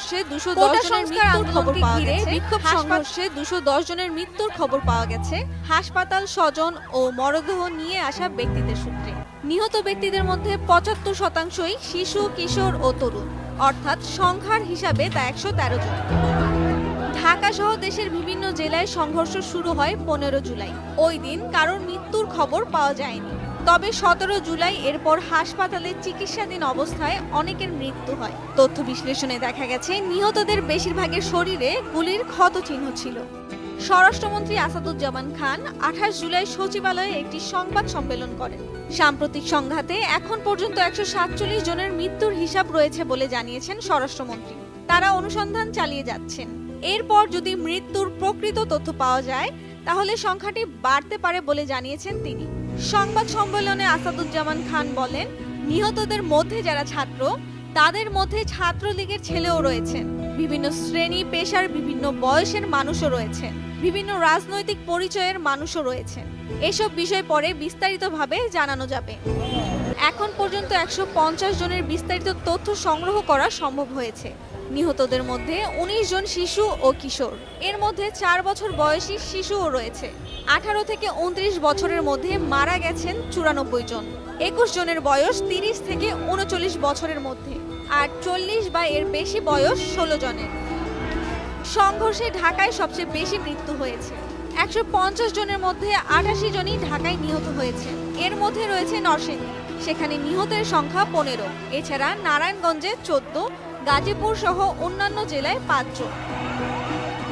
সংঘর্ষে 210 জনের মৃত্যুর খবর পাওয়া গেছে। বিক্ষোভ সংঘর্ষে 210 জনের মৃত্যুর খবর পাওয়া গেছে হাসপাতাল, স্বজন ও মরদেহ নিয়ে আসা ব্যক্তিদের সূত্রে। নিহত ব্যক্তিদের মধ্যে 75%ই শিশু, কিশোর ও তরুণ, অর্থাৎ সংখ্যার হিসাবে তা 113 জন। ঢাকা সহ দেশের বিভিন্ন জেলায় সংঘর্ষ শুরু হয় 15 জুলাই। ওই দিন কারোর মৃত্যুর খবর পাওয়া যায়নি, তবে 17 জুলাই এরপর হাসপাতালে চিকিৎসাধীন অবস্থায় অনেকের মৃত্যু হয়। তথ্য বিশ্লেষণে দেখা গেছে নিহতদের বেশিরভাগের শরীরে গুলির ক্ষত চিহ্ন ছিল। স্বরাষ্ট্রমন্ত্রী আসাদুজ্জামান খান 28 জুলাই সচিবালয়ে একটি সংবাদ সম্মেলন করেন। সাম্প্রতিক সংঘাতে এখন পর্যন্ত 147 জনের মৃত্যুর হিসাব রয়েছে বলে জানিয়েছেন স্বরাষ্ট্রমন্ত্রী। তারা অনুসন্ধান চালিয়ে যাচ্ছেন। এরপর যদি মৃত্যুর প্রকৃত তথ্য পাওয়া যায় তাহলে সংখ্যাটি বাড়তে পারে বলে জানিয়েছেন তিনি। সংবাদ সম্মেলনে আসাদুজ্জামান খান বলেন, নিহতদের মধ্যে যারা ছাত্র, তাদের মধ্যে ছাত্রলীগের ছেলেও রয়েছেন। বিভিন্ন শ্রেণী পেশার বিভিন্ন বয়সের মানুষও রয়েছেন। বিভিন্ন রাজনৈতিক পরিচয়ের মানুষও রয়েছেন। এসব বিষয় পরে বিস্তারিতভাবে জানানো যাবে। এখন পর্যন্ত 150 জনের বিস্তারিত তথ্য সংগ্রহ করা সম্ভব হয়েছে। নিহতদের মধ্যে 19 জন শিশু ও কিশোর। এর মধ্যে 4 বছর বয়সী শিশুও রয়েছে। 18 থেকে 29 বছরের মধ্যে মারা গেছেন 94 জন। 21 জনের বয়স 30 থেকে 39 বছরের মধ্যে, আর 40 বা এর বেশি বয়স 16 জনের। সংঘর্ষে ঢাকায় সবচেয়ে বেশি মৃত্যু হয়েছে। 150 জনের মধ্যে 88 জনই ঢাকায় নিহত হয়েছে। এর মধ্যে রয়েছে নরসিংদী, সেখানে নিহতের সংখ্যা 15। এছাড়া নারায়ণগঞ্জে 14, গাজীপুর সহ অন্যান্য জেলায় 5 জন।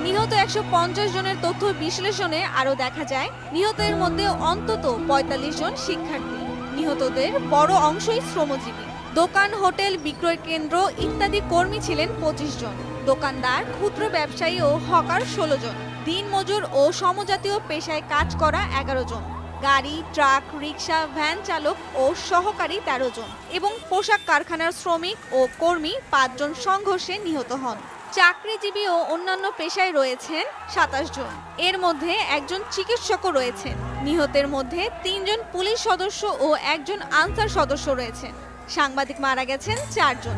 নিহত 150 জনের তথ্য বিশ্লেষণে আরও দেখা যায় নিহতের মধ্যে অন্তত 45 জন শিক্ষার্থী। নিহতদের বড় অংশই শ্রমজীবী। দোকান, হোটেল, বিক্রয় কেন্দ্র ইত্যাদি কর্মী ছিলেন 25 জন। দোকানদার, ক্ষুদ্র ব্যবসায়ী ও হকার 16 জন। দিনমজুর ও সমজাতীয় পেশায় কাজ করা 11 জন। গাড়ি, ট্রাক, রিক্সা, ভ্যান চালক ও সহকারী 13 জন এবং পোশাক কারখানার শ্রমিক ও কর্মী 5 জন সংঘর্ষে নিহত হন। চাকরিজীবী ও অন্যান্য পেশায় রয়েছেন 27 জন। এর মধ্যে একজন চিকিৎসকও রয়েছেন। নিহতের মধ্যে 3 জন পুলিশ সদস্য ও একজন আনসার সদস্য রয়েছেন। সাংবাদিক মারা গেছেন 4 জন।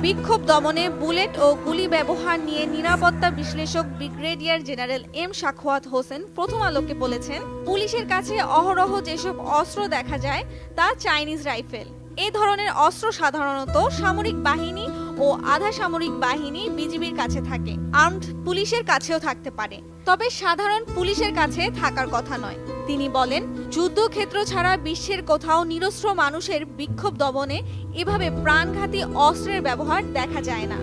বিক্ষোভ দমনে বুলেট ও গুলি ব্যবহার নিয়ে নিরাপত্তা বিশ্লেষক brigadier general M Sakhawat Hossain প্রথম আলোকে বলেছেন, পুলিশের কাছে অহরহ যেসব অস্ত্র দেখা যায় তা চাইনিজ রাইফেল। এ ধরনের অস্ত্র সাধারণত সামরিক বাহিনী ও আধা সামরিক বাহিনী বিজিবির কাছে থাকে। আর্মড পুলিশের কাছেও থাকতে পারে, তবে সাধারণ পুলিশের কাছে থাকার কথা নয়। তিনি বলেন, যুদ্ধক্ষেত্র ছাড়া বিশ্বের কোথাও নিরস্ত্র মানুষের বিক্ষোভ দমনে এভাবে প্রাণঘাতী অস্ত্রের ব্যবহার দেখা যায় না।